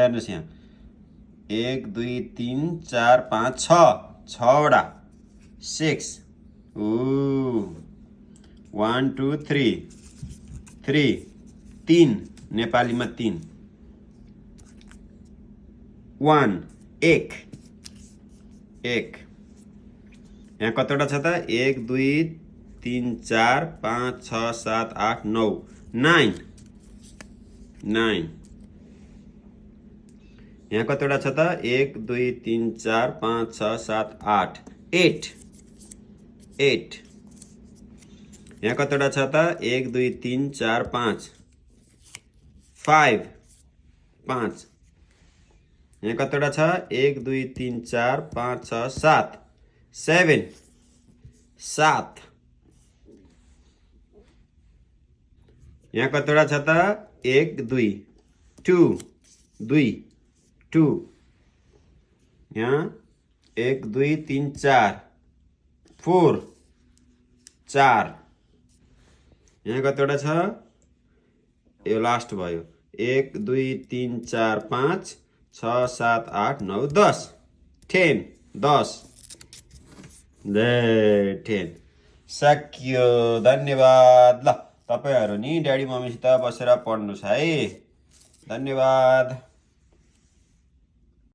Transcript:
हेर्नुहोस् यहाँ 1 2 3 4 5 6 6वटा 6 1 2 3 3 नेपालीमा 3 1 1 1 यहाँ कतिवटा छ त 1 2 3 4 5 6 7 8 9 9 9 यहाँ कतिवटा छ त 1 2 3 4 5 6 7 8 8 8 यहाँ कतिवटा छ त 1 2 3 4 5 5 5 यहाँ कतिवटा छ 1 2 3 4 5 6 7 7 7 यहाँ कतिवटा छ त 1 2 2 2 2 यहाँ 1 2 3 4 4 4 यहाँ कतिवटा छ यो लास्ट भयो 1 2 3 4 5 6 7 8 9 10 10 10 10 सकियो धन्यवाद ल तपाईहरु नि ड्याडी मम्मीसित बसेर पढ्नुस् है धन्यवाद।